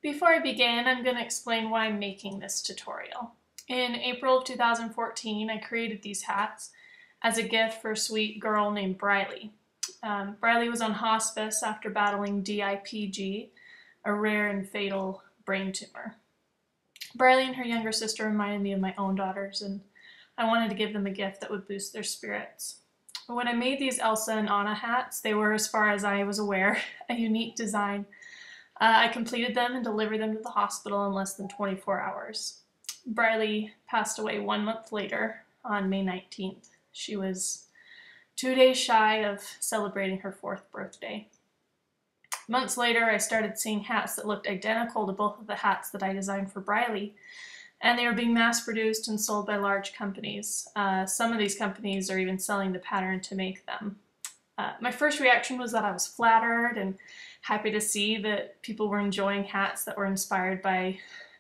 Before I begin, I'm going to explain why I'm making this tutorial. In April of 2014, I created these hats as a gift for a sweet girl named Brylee. Brylee was on hospice after battling DIPG, a rare and fatal brain tumor. Brylee and her younger sister reminded me of my own daughters, and I wanted to give them a gift that would boost their spirits. When I made these Elsa and Anna hats, they were, as far as I was aware, a unique design. I completed them and delivered them to the hospital in less than 24 hours. Brylee passed away 1 month later on May 19th. She was 2 days shy of celebrating her 4th birthday. Months later, I started seeing hats that looked identical to both of the hats that I designed for Brylee, and they were being mass-produced and sold by large companies. Some of these companies are even selling the pattern to make them. My first reaction was that I was flattered and happy to see that people were enjoying hats that were inspired by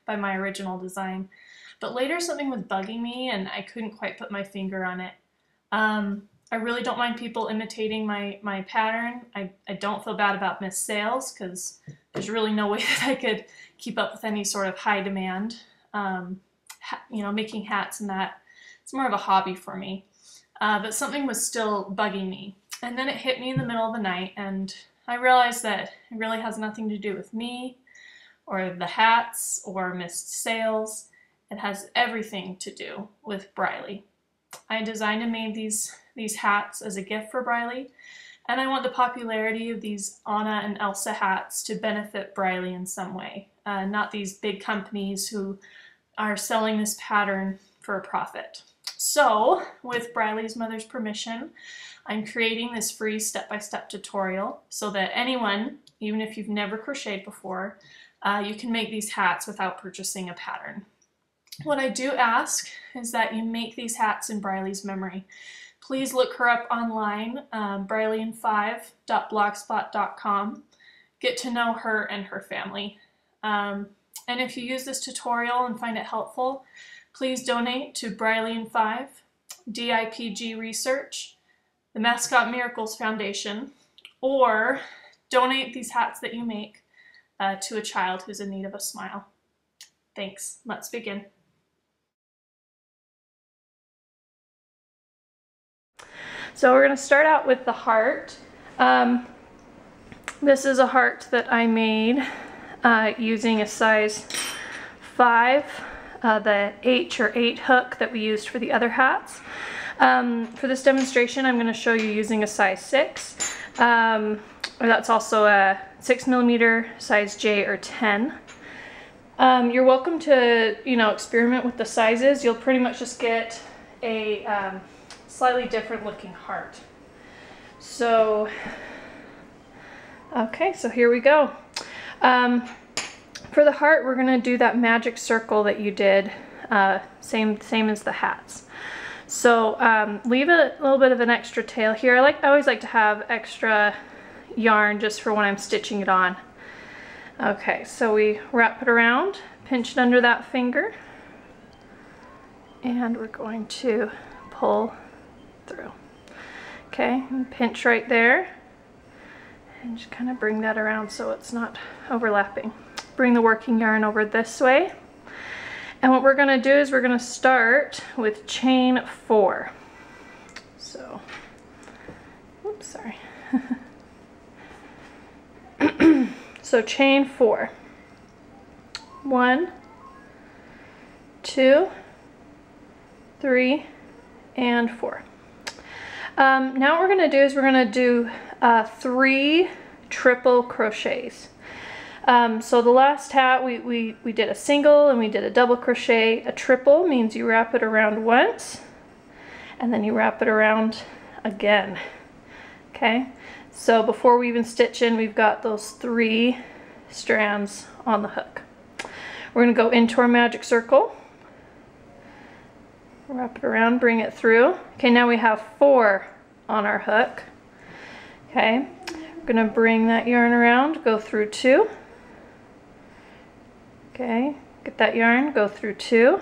my original design. But later something was bugging me and I couldn't quite put my finger on it. I really don't mind people imitating my pattern. I don't feel bad about missed sales because there's really no way that I could keep up with any sort of high demand. Making hats and that, it's more of a hobby for me. But something was still bugging me. And then it hit me in the middle of the night and I realized that it really has nothing to do with me or the hats or missed sales. It has everything to do with Brylee. I designed and made these hats as a gift for Brylee, and I want the popularity of these Anna and Elsa hats to benefit Brylee in some way, not these big companies who are selling this pattern for a profit. So, with Brylee's mother's permission, I'm creating this free step-by-step tutorial so that anyone, even if you've never crocheted before, you can make these hats without purchasing a pattern. What I do ask is that you make these hats in Brylee's memory. Please look her up online, brylee5.blogspot.com. Get to know her and her family. And if you use this tutorial and find it helpful, please donate to Brylee 5, DIPG Research, the Mascot Miracles Foundation, or donate these hats that you make to a child who's in need of a smile. Thanks. Let's begin. So we're going to start out with the heart. This is a heart that I made using a size 5, the H or 8 hook that we used for the other hats. For this demonstration, I'm going to show you using a size 6. That's also a 6mm size J or 10. You're welcome to, experiment with the sizes. You'll pretty much just get a slightly different looking heart. So, okay, so here we go. For the heart, we're gonna do that magic circle that you did, same as the hats. So leave a little bit of an extra tail here. I always like to have extra yarn just for when I'm stitching it on. Okay, so we wrap it around, pinch it under that finger, and we're going to pull through. Okay, and pinch right there, and just kind of bring that around so it's not overlapping. Bring the working yarn over this way, and what we're going to do is we're going to start with chain 4. So, oops, sorry. So chain 4. 1, 2, 3, and 4. Now what we're going to do is we're going to do 3 triple crochets. So the last hat we did a single and we did a double crochet. A triple means you wrap it around once and then you wrap it around again. Okay, so before we even stitch in, we've got those 3 strands on the hook. We're going to go into our magic circle. Wrap it around, bring it through. Okay, now we have 4 on our hook. Okay, we're going to bring that yarn around, go through 2. Okay, get that yarn, go through 2.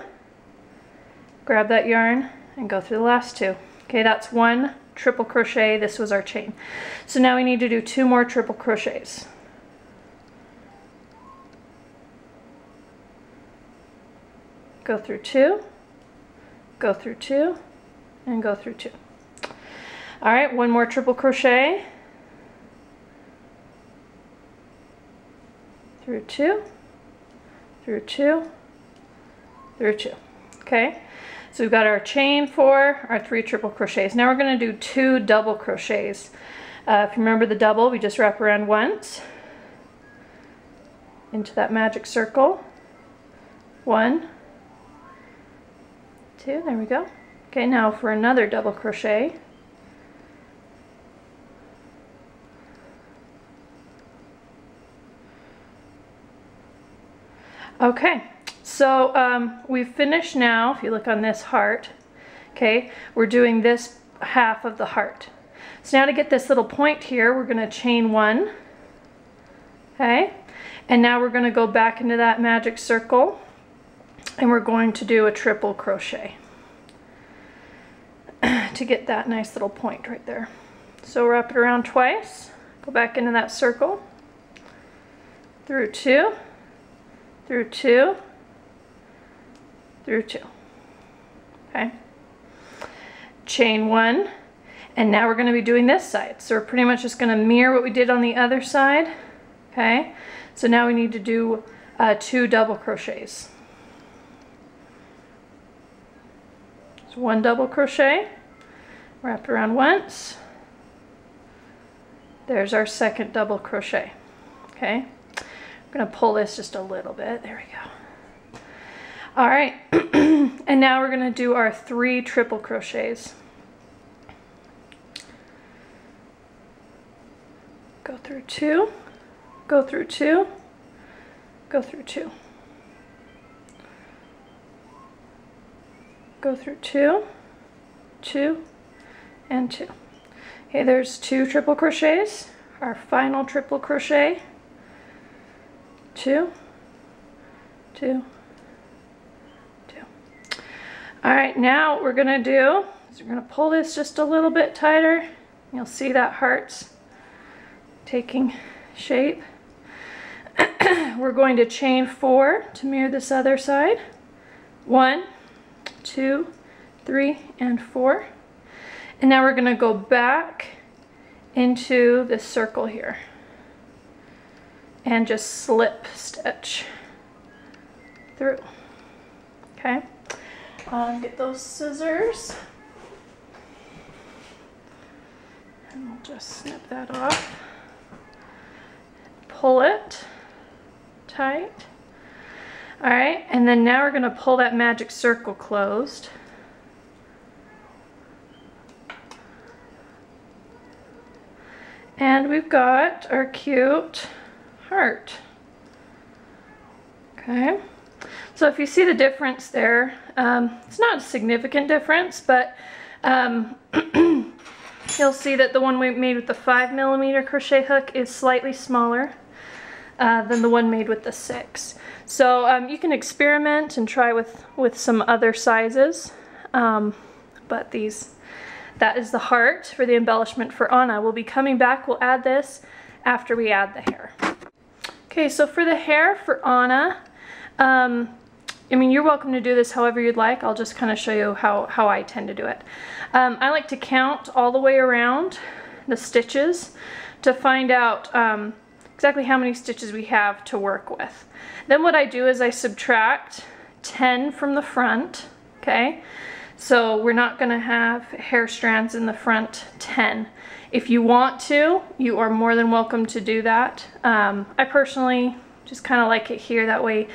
Grab that yarn and go through the last 2. Okay, that's 1 triple crochet. This was our chain. So now we need to do 2 more triple crochets. go through 2, go through 2, and go through 2. All right, one more triple crochet, through 2, through 2, through 2. Okay, so we've got our chain 4, our 3 triple crochets. Now we're going to do 2 double crochets. If you remember the double, we just wrap around once into that magic circle. 1, 2, there we go. Okay, now for another double crochet. Okay, so we've finished now. If you look on this heart, okay, we're doing this half of the heart. So now to get this little point here, we're going to chain 1, okay, and now we're going to go back into that magic circle and we're going to do a triple crochet to get that nice little point right there. So wrap it around twice, go back into that circle, through 2, through 2, through 2, okay, chain 1, and now we're going to be doing this side. So we're pretty much just going to mirror what we did on the other side, okay. So now we need to do 2 double crochets. So 1 double crochet, wrap it around once, there's our second double crochet, okay. I'm going to pull this just a little bit. There we go. All right. And now we're going to do our 3 triple crochets. Go through 2, go through 2, go through 2. Go through 2, 2, and 2. Okay, there's 2 triple crochets. Our final triple crochet. 2, 2, 2. All right, now what we're gonna do is we're gonna pull this just a little bit tighter. You'll see that heart's taking shape. We're going to chain 4 to mirror this other side. 1, 2, 3, and 4. And now we're gonna go back into this circle here and just slip stitch through. Okay, get those scissors and we'll just snip that off. Pull it tight. All right, and then now we're going to pull that magic circle closed. And we've got our cute heart. Okay, so if you see the difference there, it's not a significant difference, but you'll see that the one we made with the 5mm crochet hook is slightly smaller than the one made with the 6. So you can experiment and try with some other sizes, but that is the heart for the embellishment for Anna. We'll be coming back, we'll add this after we add the hair. Okay, so for the hair for Anna, I mean, you're welcome to do this however you'd like. I'll just kind of show you how I tend to do it. I like to count all the way around the stitches to find out exactly how many stitches we have to work with. Then what I do is I subtract 10 from the front, okay? So we're not gonna have hair strands in the front 10. If you want to, you are more than welcome to do that. I personally just kind of like it here, that way,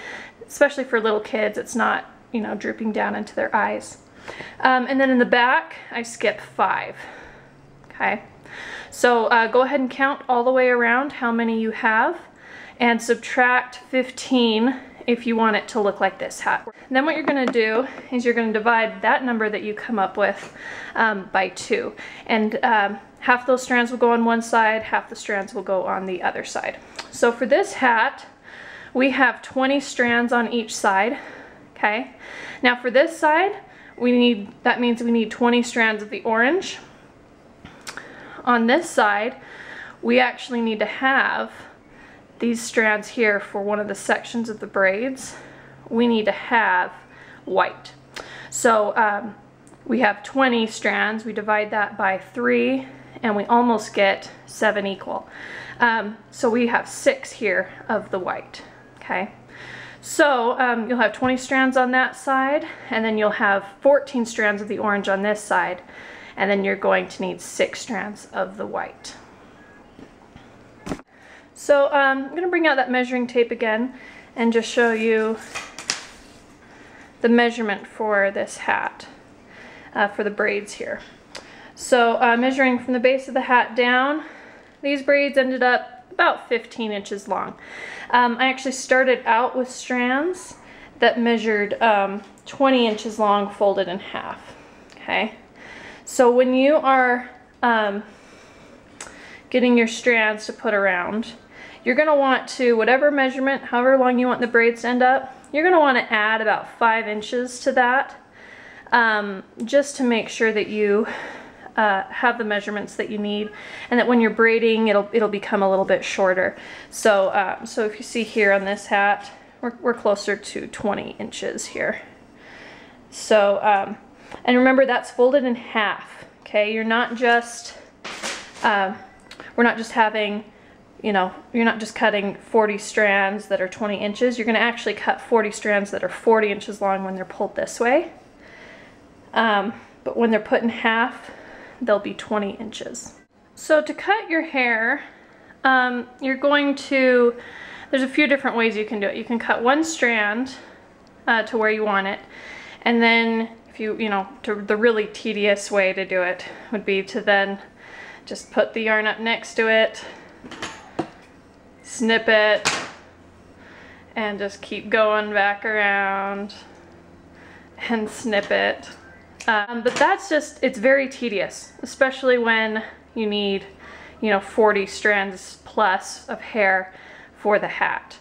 especially for little kids, it's not, you know, drooping down into their eyes. And then in the back, I skip 5, okay? So go ahead and count all the way around how many you have and subtract 15 if you want it to look like this hat. Then what you're gonna do is you're gonna divide that number that you come up with by 2. And half those strands will go on one side, half the strands will go on the other side. So for this hat, we have 20 strands on each side, okay? Now for this side, that means we need 20 strands of the orange. On this side, we actually need to have these strands here for one of the sections of the braids. We need to have white. So we have 20 strands. We divide that by 3 and we almost get 7 equal. So we have 6 here of the white, okay? So you'll have 20 strands on that side, and then you'll have 14 strands of the orange on this side, and then you're going to need 6 strands of the white. So I'm going to bring out that measuring tape again and just show you the measurement for this hat, for the braids here. So measuring from the base of the hat down, these braids ended up about 15 inches long. I actually started out with strands that measured 20 inches long folded in half. Okay, so when you are getting your strands to put around, you're going to want to, whatever measurement, however long you want the braids to end up, you're going to want to add about 5 inches to that, just to make sure that you have the measurements that you need, and that when you're braiding it'll become a little bit shorter. So so if you see here on this hat, we're closer to 20 inches here. So and remember, that's folded in half. Okay, you're not just we're not just having, you know, you're not just cutting 40 strands that are 20 inches. You're going to actually cut 40 strands that are 40 inches long when they're pulled this way. But when they're put in half, they'll be 20 inches. So to cut your hair, you're going to, there's a few different ways you can do it. You can cut one strand to where you want it, and then if you know, the really tedious way to do it would be to then just put the yarn up next to it, snip it, and just keep going back around and snip it. But that's just, it's very tedious, especially when you need, you know, 40 strands plus of hair for the hat.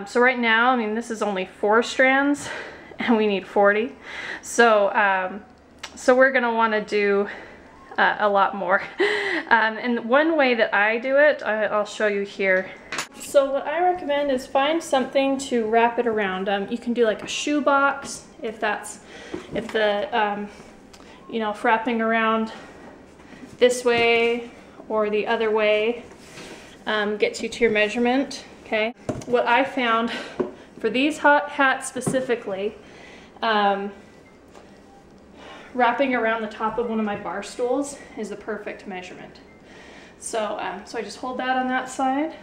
So right now, I mean, this is only 4 strands and we need 40. So, so we're gonna wanna do a lot more. And one way that I do it, I'll show you here. So what I recommend is find something to wrap it around. You can do like a shoe box, if the you know, if wrapping around this way or the other way gets you to your measurement. Okay, what I found for these hats specifically, wrapping around the top of one of my bar stools is the perfect measurement. So so I just hold that on that side,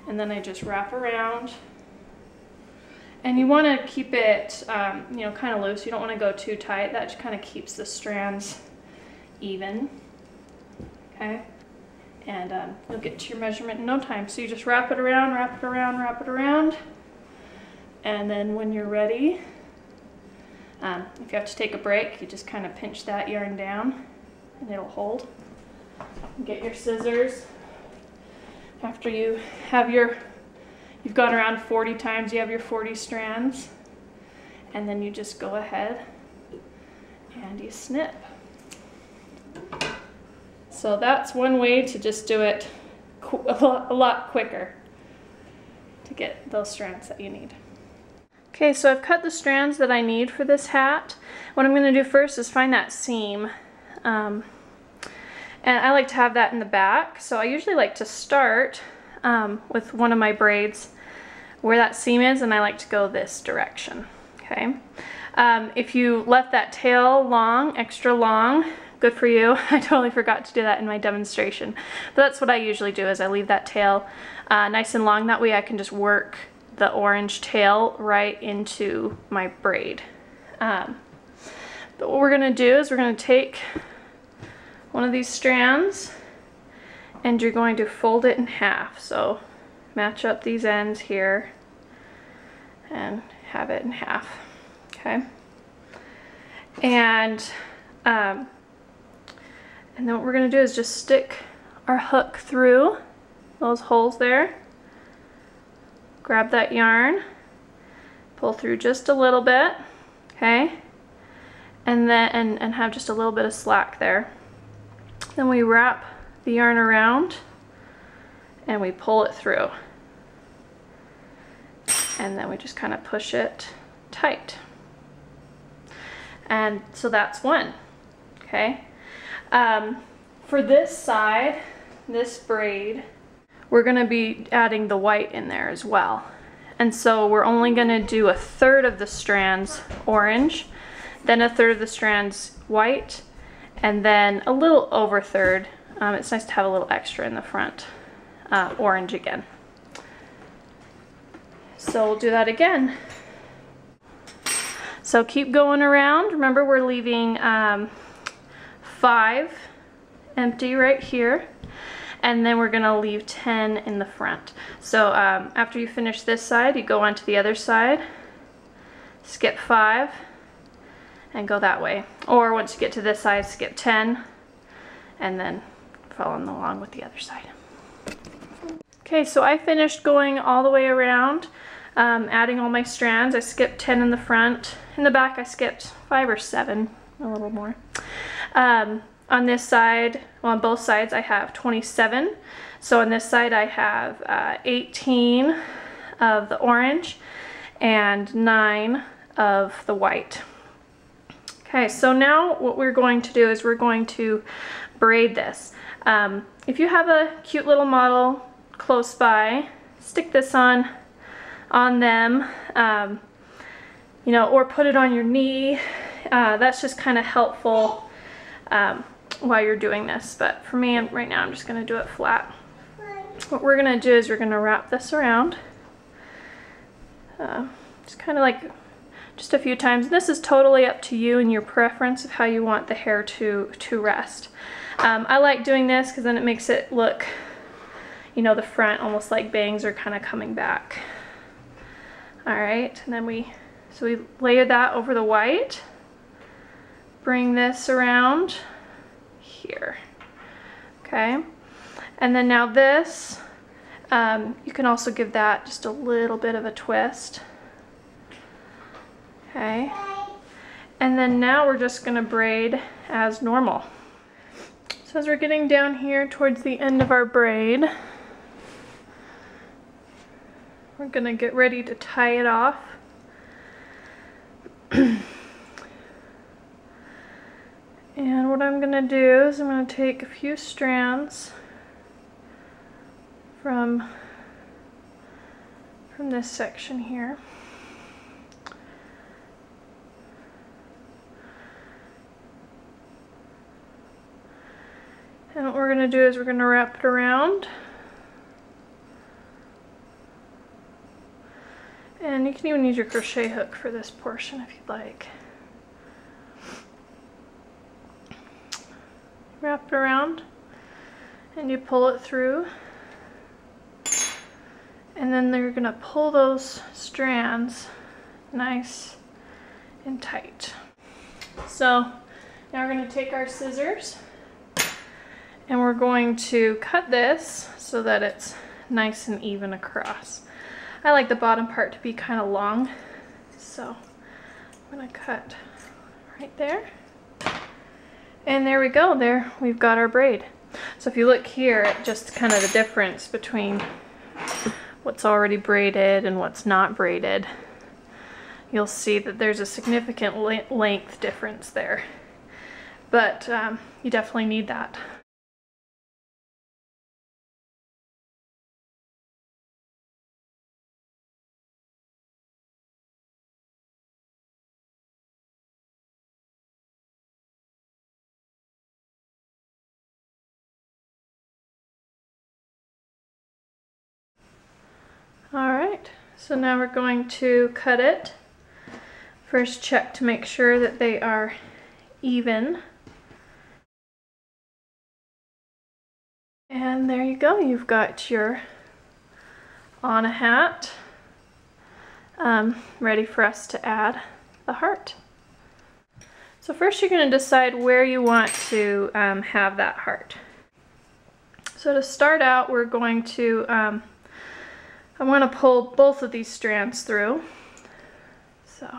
and then I just wrap around. And you want to keep it, you know, kind of loose. You don't want to go too tight. That just kind of keeps the strands even. Okay, and you'll get to your measurement in no time. So you just wrap it around, wrap it around, wrap it around, and then when you're ready, if you have to take a break, you just kind of pinch that yarn down, and it'll hold. Get your scissors. After you have your, you've gone around 40 times, you have your 40 strands, and then you just go ahead and you snip. So that's one way to just do it a lot quicker to get those strands that you need. Okay, so I've cut the strands that I need for this hat. What I'm going to do first is find that seam. And I like to have that in the back, so I usually like to start with one of my braids where that seam is, and I like to go this direction. Okay, if you left that tail long, extra long, good for you. I totally forgot to do that in my demonstration, but that's what I usually do, is I leave that tail nice and long. That way I can just work the orange tail right into my braid. But what we're going to do is we're going to take one of these strands and you're going to fold it in half. So match up these ends here and have it in half. Okay, and then what we're going to do is just stick our hook through those holes there, grab that yarn, pull through just a little bit, okay, and then and have just a little bit of slack there. Then we wrap the yarn around and we pull it through, and then we just kind of push it tight. And so that's one, okay? For this side, this braid, we're gonna be adding the white in there as well. And so we're only gonna do 1/3 of the strands orange, then 1/3 of the strands white, and then a little over 1/3. It's nice to have a little extra in the front, orange again. So we'll do that again. So keep going around. Remember, we're leaving 5 empty right here, and then we're gonna leave 10 in the front. So after you finish this side, you go on to the other side, skip 5, and go that way. Or once you get to this side, skip 10, and then following along with the other side. Okay, so I finished going all the way around, adding all my strands. I skipped 10 in the front. In the back, I skipped 5 or 7, a little more. On this side, well, on both sides, I have 27. So on this side, I have 18 of the orange and 9 of the white. Okay, so now what we're going to do is we're going to braid this. If you have a cute little model close by, stick this on them, you know, or put it on your knee. That's just kind of helpful while you're doing this, but for me right now I'm just going to do it flat. What we're going to do is we're going to wrap this around, just kind of like just a few times. This is totally up to you and your preference of how you want the hair to rest. I like doing this because then it makes it look, you know, the front almost like bangs are kind of coming back. All right, and then we layer that over the white, bring this around here, okay? And then now this, you can also give that just a little bit of a twist, okay? And then now we're just gonna braid as normal. So as we're getting down here towards the end of our braid, we're gonna get ready to tie it off. And what I'm gonna do is I'm gonna take a few strands from this section here. And what we're gonna do is we're gonna wrap it around. And you can even use your crochet hook for this portion if you'd like. Wrap it around and you pull it through, and then you're gonna pull those strands nice and tight. So now we're gonna take our scissors and we're going to cut this so that it's nice and even across. I like the bottom part to be kind of long, so I'm gonna cut right there. And there we go, there we've got our braid. So if you look here at just kind of the difference between what's already braided and what's not braided, you'll see that there's a significant length difference there. But you definitely need that. Alright, so now we're going to cut it. First check to make sure that they are even. And there you go, you've got your on a hat ready for us to add the heart. So first you're going to decide where you want to have that heart. So to start out, we're going to I'm going to pull both of these strands through. So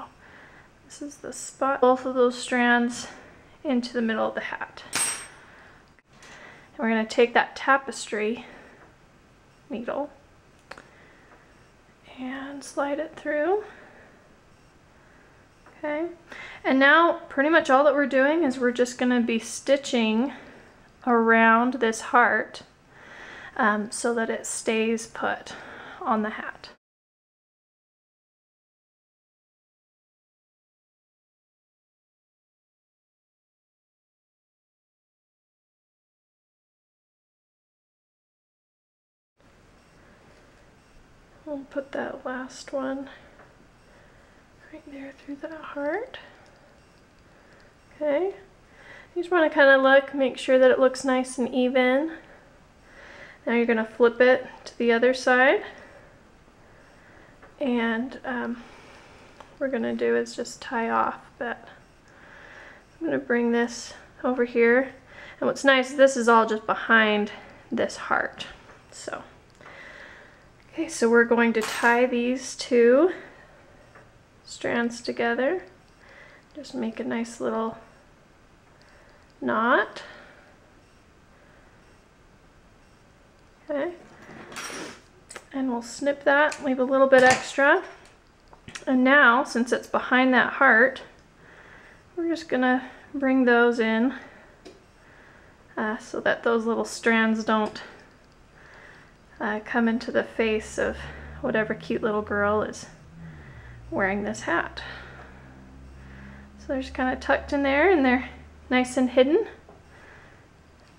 this is the spot, both of those strands into the middle of the hat. And we're going to take that tapestry needle and slide it through. Okay, and now pretty much all that we're doing is we're just going to be stitching around this heart so that it stays put on the hat. We'll put that last one right there through that heart. Okay, you just want to kind of look, make sure that it looks nice and even. Now you're going to flip it to the other side, and what we're going to do is just tie off, but I'm going to bring this over here, and what's nice is this is all just behind this heart. So okay, so we're going to tie these two strands together. Just make a nice little knot. Okay, and we'll snip that, leave a little bit extra. And now, since it's behind that heart, we're just gonna bring those in so that those little strands don't come into the face of whatever cute little girl is wearing this hat. So they're just kind of tucked in there and they're nice and hidden.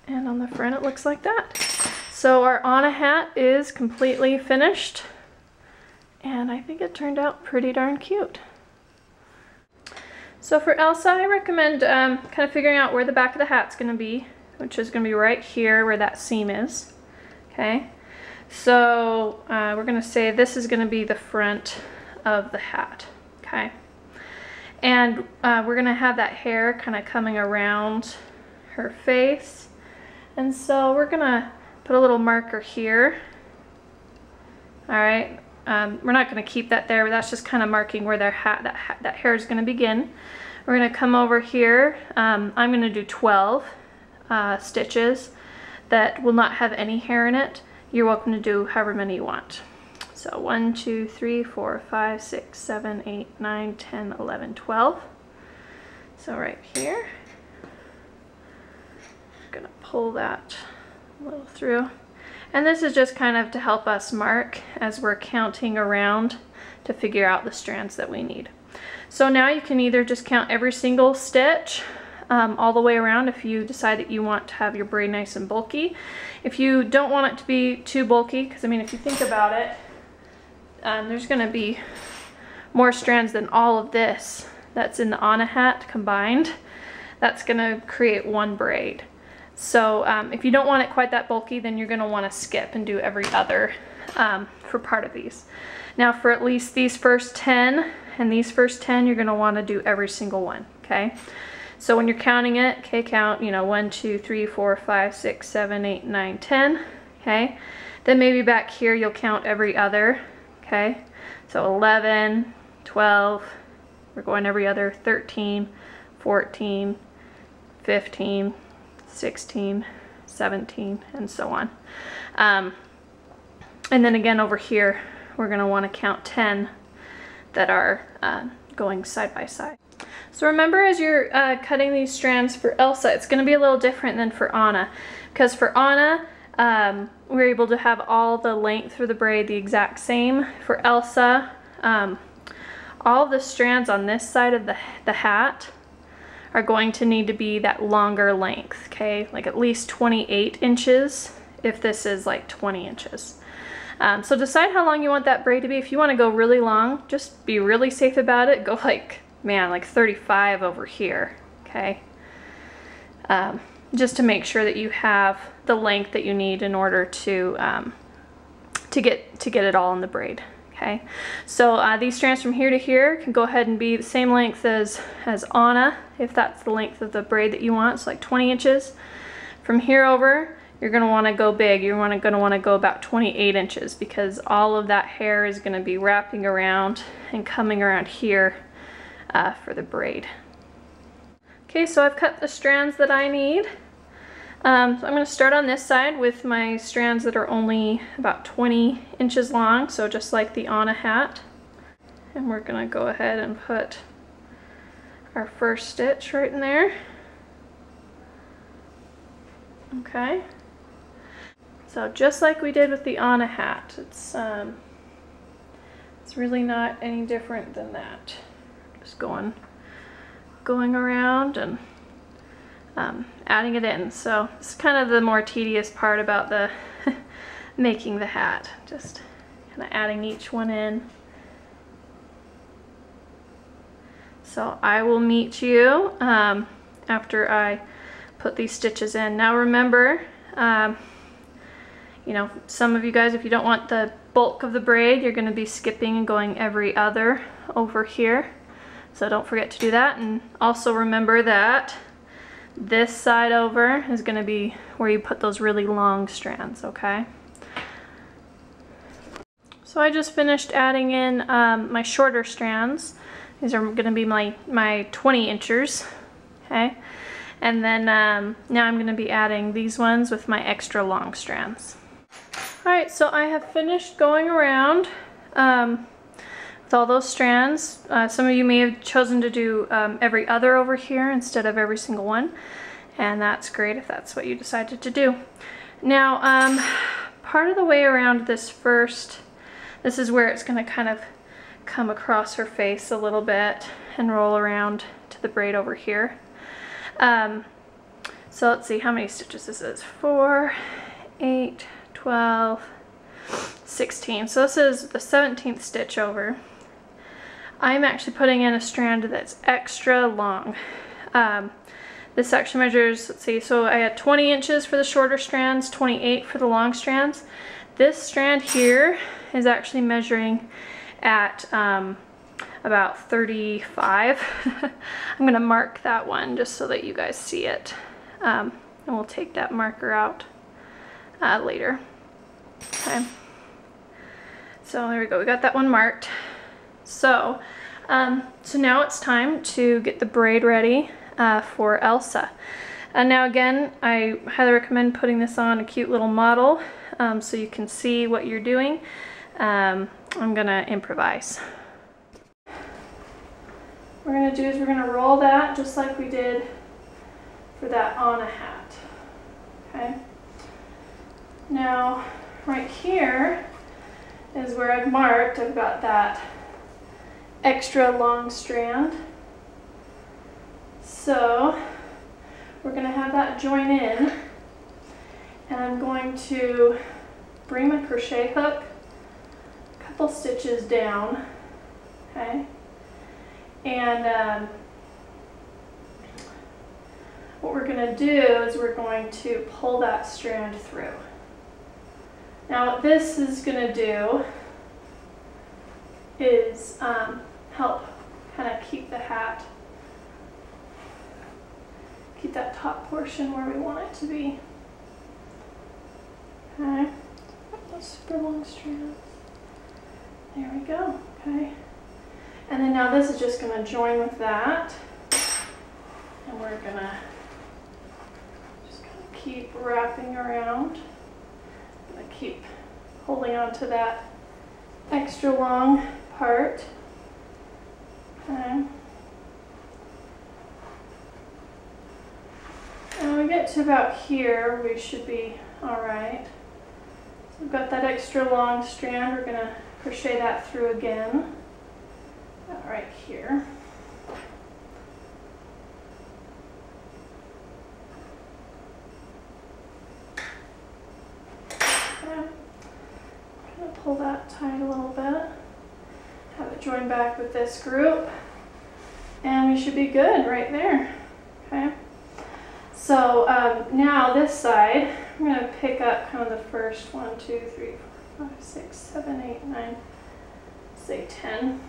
And on the front it looks like that. So our Anna hat is completely finished, and I think it turned out pretty darn cute. So for Elsa, I recommend kind of figuring out where the back of the hat's going to be, which is going to be right here where that seam is. Okay. So we're going to say this is going to be the front of the hat, okay? And we're going to have that hair kind of coming around her face. And so we're going to put a little marker here. All right, we're not going to keep that there, but that's just kind of marking where their that hair is going to begin. We're going to come over here. I'm going to do 12 stitches that will not have any hair in it. You're welcome to do however many you want. So 1, 2, 3, 4, 5, 6, 7, 8, 9, 10, 11, 12. So right here, I'm gonna pull that a little through. And this is just kind of to help us mark as we're counting around to figure out the strands that we need. So now you can either just count every single stitch all the way around if you decide that you want to have your braid nice and bulky. If you don't want it to be too bulky, because I mean if you think about it, there's going to be more strands than all of this that's in the Anna hat combined. That's going to create one braid. So if you don't want it quite that bulky, then you're going to want to skip and do every other for part of these. Now for at least these first 10 and these first 10, you're going to want to do every single one, okay? So when you're counting it, okay, count, you know, 1, 2, 3, 4, 5, 6, 7, 8, 9, 10, okay? Then maybe back here you'll count every other, okay? So 11, 12, we're going every other, 13, 14, 15, 16, 17, and so on. And then again over here, we're going to want to count 10 that are going side by side. So remember, as you're cutting these strands for Elsa, it's going to be a little different than for Anna, because for Anna, we're able to have all the length for the braid the exact same. For Elsa, all the strands on this side of the hat are going to need to be that longer length, okay? Like at least 28 inches if this is like 20 inches. So decide how long you want that braid to be. If you want to go really long, just be really safe about it. Go like, man, like 35 over here, okay? Just to make sure that you have the length that you need in order to get it all in the braid, okay? So these strands from here to here can go ahead and be the same length as Anna, if that's the length of the braid that you want, so like 20 inches. From here over, you're going to want to go big. You're going to want to go about 28 inches because all of that hair is going to be wrapping around and coming around here for the braid. Okay, so I've cut the strands that I need. So I'm going to start on this side with my strands that are only about 20 inches long, so just like the Anna hat. And we're going to go ahead and put our first stitch right in there. Okay. So just like we did with the Anna hat, it's really not any different than that. Just going around and adding it in. So it's kind of the more tedious part about the making the hat. Just kind of adding each one in. So I will meet you after I put these stitches in. Now remember, you know, some of you guys, if you don't want the bulk of the braid, you're going to be skipping and going every other over here. So don't forget to do that. And also remember that this side over is going to be where you put those really long strands, okay? So I just finished adding in my shorter strands. These are going to be my 20 inchers, okay? And then now I'm going to be adding these ones with my extra long strands. Alright, so I have finished going around with all those strands. Some of you may have chosen to do every other over here instead of every single one. And that's great if that's what you decided to do. Now, part of the way around this first, this is where it's going to kind of come across her face a little bit and roll around to the braid over here. So let's see how many stitches this is. 4, 8, 12, 16. So this is the 17th stitch over. I'm actually putting in a strand that's extra long. This actually measures, let's see, so I had 20 inches for the shorter strands, 28 for the long strands. This strand here is actually measuring at about 35. I'm gonna mark that one just so that you guys see it. And we'll take that marker out later. Okay. So there we go, we got that one marked. So, so now it's time to get the braid ready for Elsa. And now again, I highly recommend putting this on a cute little model so you can see what you're doing. I'm gonna improvise. What we're gonna do is we're gonna roll that just like we did for that Anna hat. Okay. Now, right here is where I've marked. I've got that extra long strand. So we're going to have that join in, and I'm going to bring my crochet hook a couple stitches down, okay, and what we're going to do is we're going to pull that strand through. Now what this is going to do is help kind of keep the hat, keep that top portion where we want it to be. Okay, those super long strands. There we go, okay. And then now this is just going to join with that, and we're going to just kind of keep wrapping around. I'm going to keep holding on to that extra long part. Okay. And when we get to about here, we should be alright. So we've got that extra long strand. We're going to crochet that through again. Right here. Okay. I'm going to pull that tight a little bit. Have it join back with this group. And we should be good right there. Okay. So now this side, I'm going to pick up kind of the first 1, 2, 3, 4, 5, 6, 7, 8, 9, say 10.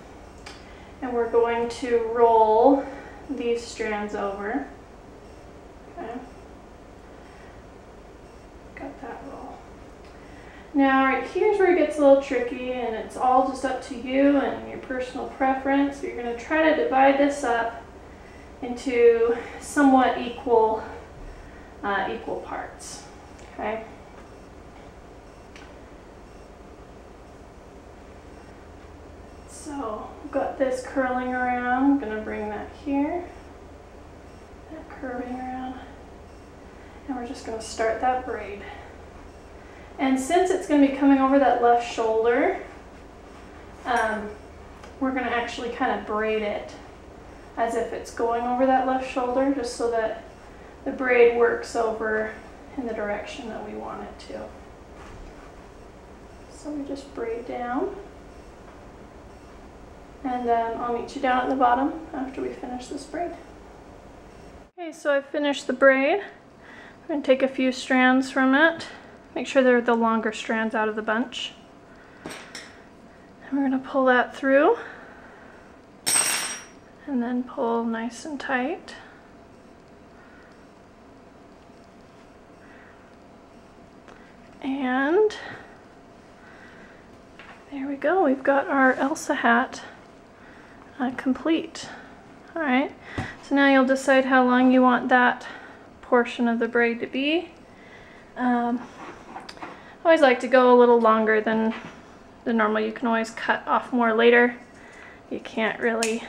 And we're going to roll these strands over. Okay. Got that roll. Now right here's where it gets a little tricky, and it's all just up to you and your personal preference. You're going to try to divide this up into somewhat equal parts. Okay. So I've got this curling around. I'm going to bring that here. curving around. And we're just going to start that braid. And since it's going to be coming over that left shoulder, we're going to actually kind of braid it as if it's going over that left shoulder, just so that the braid works over in the direction that we want it to. So we just braid down. And then I'll meet you down at the bottom after we finish this braid. Okay, so I've finished the braid. I'm going to take a few strands from it. Make sure they're the longer strands out of the bunch. And we're going to pull that through. And then pull nice and tight. And there we go. We've got our Elsa hat complete. All right, so now you'll decide how long you want that portion of the braid to be. I always like to go a little longer than normal. You can always cut off more later. You can't really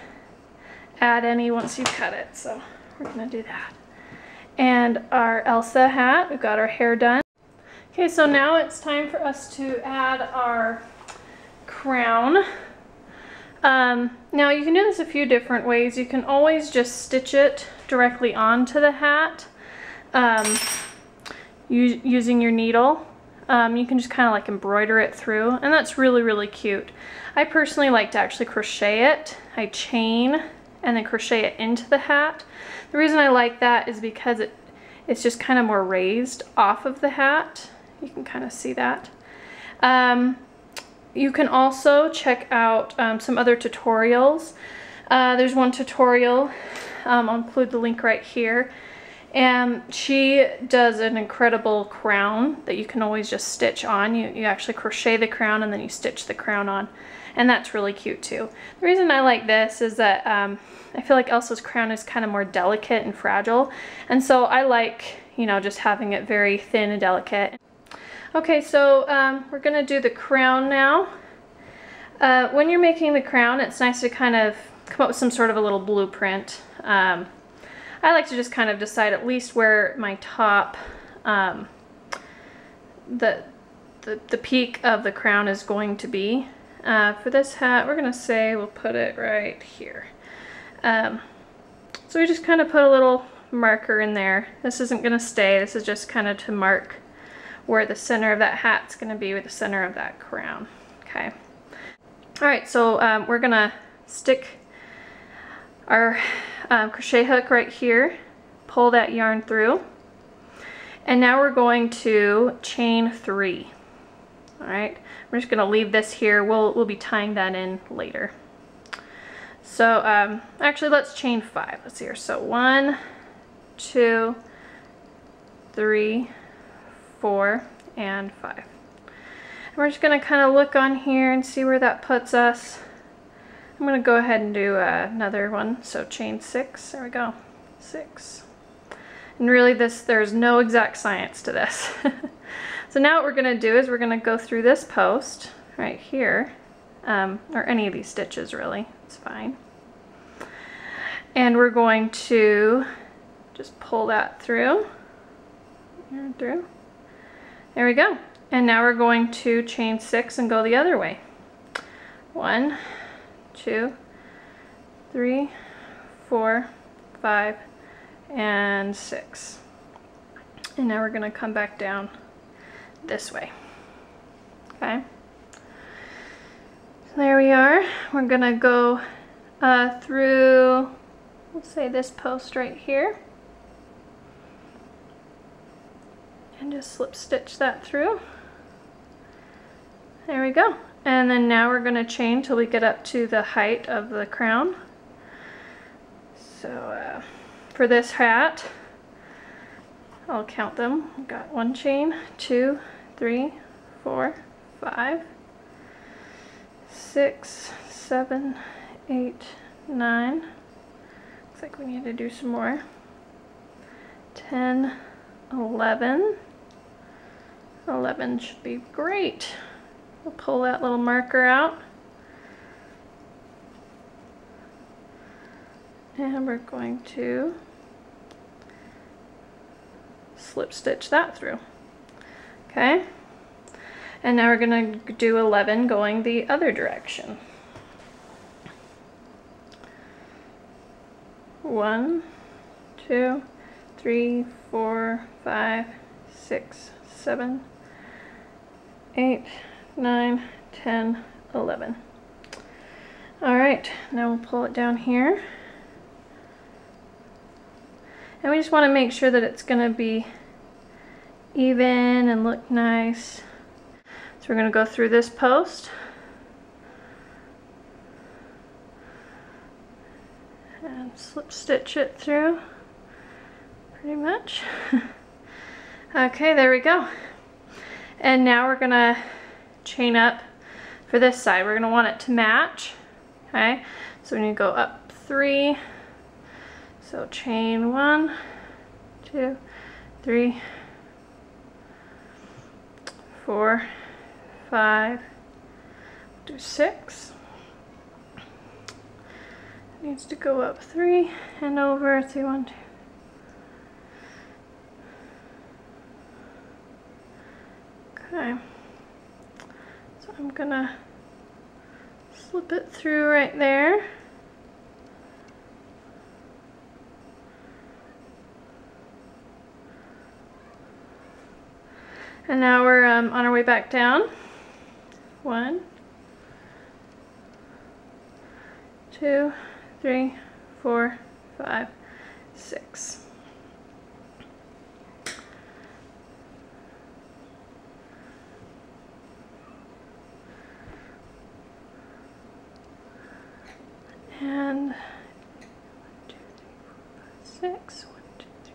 add any once you've cut it, so we're gonna do that. And our Elsa hat, we've got our hair done. Okay, so now it's time for us to add our crown. Now you can do this a few different ways. You can always just stitch it directly onto the hat using your needle. You can just kind of like embroider it through, and that's really, really cute. I personally like to actually crochet it. I chain and then crochet it into the hat. The reason I like that is because it's just kind of more raised off of the hat. You can kind of see that. You can also check out some other tutorials. There's one tutorial, I'll include the link right here, and she does an incredible crown that you can always just stitch on. You actually crochet the crown and then you stitch the crown on, and that's really cute too. The reason I like this is that I feel like Elsa's crown is kind of more delicate and fragile, and so I like, you know, just having it very thin and delicate. Okay, so we're gonna do the crown now. When you're making the crown, it's nice to kind of come up with some sort of a little blueprint. I like to just kind of decide at least where my top, the peak of the crown is going to be. For this hat, we're gonna say we'll put it right here. So we just kind of put a little marker in there. This isn't gonna stay, this is just kind of to mark where the center of that hat's gonna be with the center of that crown. Okay. All right, so we're gonna stick our crochet hook right here, pull that yarn through, and now we're going to chain 3. All right, we're just gonna leave this here. We'll be tying that in later. So actually, let's chain 5. Let's see here. So 1, 2, 3, 4, and 5. And we're just gonna kind of look on here and see where that puts us. I'm gonna go ahead and do another one. So chain 6, there we go, 6. And really there's no exact science to this. So now what we're gonna do is we're gonna go through this post right here, or any of these stitches really, it's fine. And we're going to just pull that through, through. There we go. And now we're going to chain 6 and go the other way. 1, 2, 3, 4, 5, and 6. And now we're going to come back down this way. Okay. So there we are. We're going to go through, let's say this post right here. And just slip stitch that through. There we go. And then now we're going to chain till we get up to the height of the crown. So for this hat, I'll count them. I've got 1 chain, 2, 3, 4, 5, 6, 7, 8, 9. Looks like we need to do some more. 10, 11. 11 should be great. We'll pull that little marker out. And we're going to slip stitch that through. Okay, and now we're going to do 11 going the other direction. 1, 2, 3, 4, 5, 6, 7, 8, 9, 10, 11. All right, now we'll pull it down here. And we just want to make sure that it's going to be even and look nice. So we're going to go through this post. And slip stitch it through, pretty much. Okay, there we go. And now we're going to chain up for this side. We're going to want it to match. Okay, so we need to go up 3. So chain 1, 2, 3, 4, 5, do 6. Needs to go up 3 and over 3, 1, 2. Okay, so I'm gonna slip it through right there. And now we're on our way back down. 1, 2, 3, 4, 5, 6. And 1, 2, 3, 4, 5, 6. 1, 2, 3.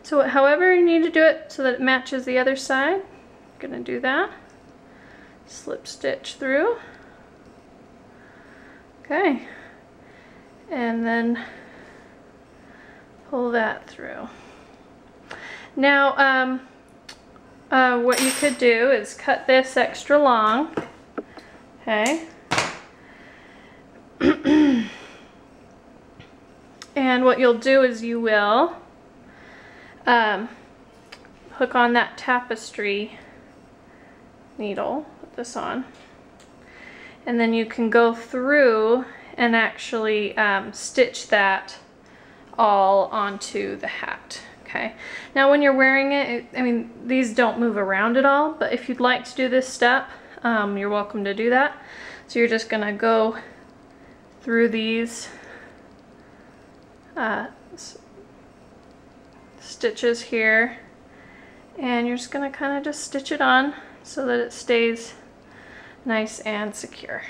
So however you need to do it so that it matches the other side, I'm gonna do that. Slip stitch through. Okay. And then pull that through. Now, what you could do is cut this extra long. Okay. And what you'll do is you will hook on that tapestry needle, put this on, and then you can go through and actually stitch that all onto the hat. Okay, now when you're wearing it, I mean, these don't move around at all, but if you'd like to do this step, you're welcome to do that. So you're just gonna go through these stitches here, and you're just gonna kind of just stitch it on so that it stays nice and secure.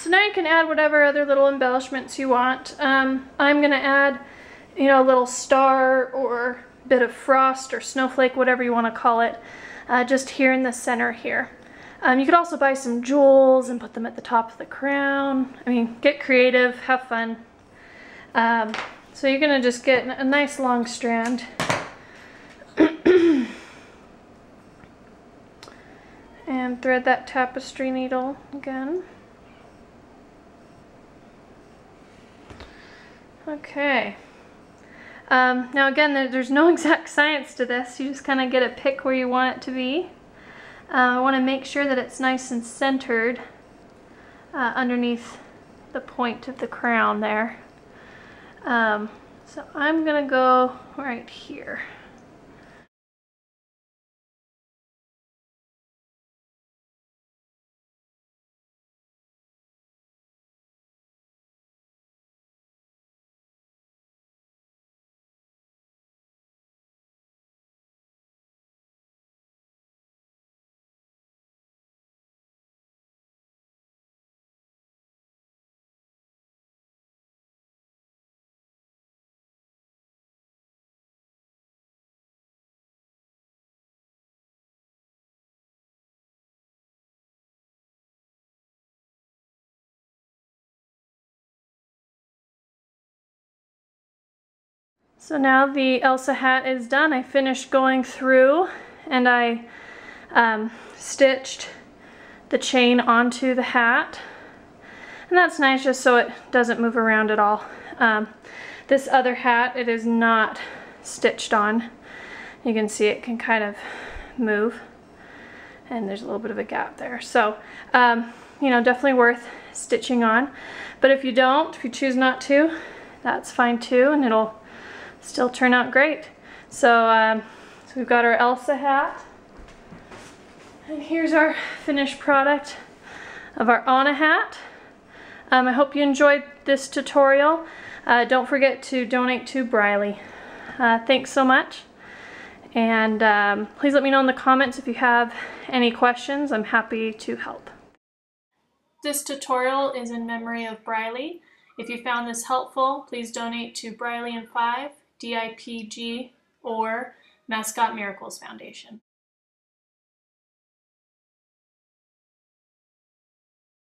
So now you can add whatever other little embellishments you want. I'm gonna add, you know, a little star or bit of frost or snowflake, whatever you want to call it, just here in the center here. You could also buy some jewels and put them at the top of the crown. I mean, get creative, have fun. So you're gonna just get a nice long strand. And thread that tapestry needle again. Okay. Now again, there's no exact science to this. You just kind of get a pick where you want it to be. I want to make sure that it's nice and centered underneath the point of the crown there. So I'm gonna go right here. So now the Elsa hat is done. I finished going through and I stitched the chain onto the hat. And that's nice just so it doesn't move around at all. This other hat, it is not stitched on. You can see it can kind of move, and there's a little bit of a gap there. So, you know, definitely worth stitching on. But if you don't, if you choose not to, that's fine too, and it'll still turn out great. So, so we've got our Elsa hat, and here's our finished product of our Anna hat. I hope you enjoyed this tutorial. Don't forget to donate to Brylee. Thanks so much. And please let me know in the comments if you have any questions. I'm happy to help. This tutorial is in memory of Brylee. If you found this helpful, please donate to Brylee and 5, DIPG, or Mascot Miracles Foundation.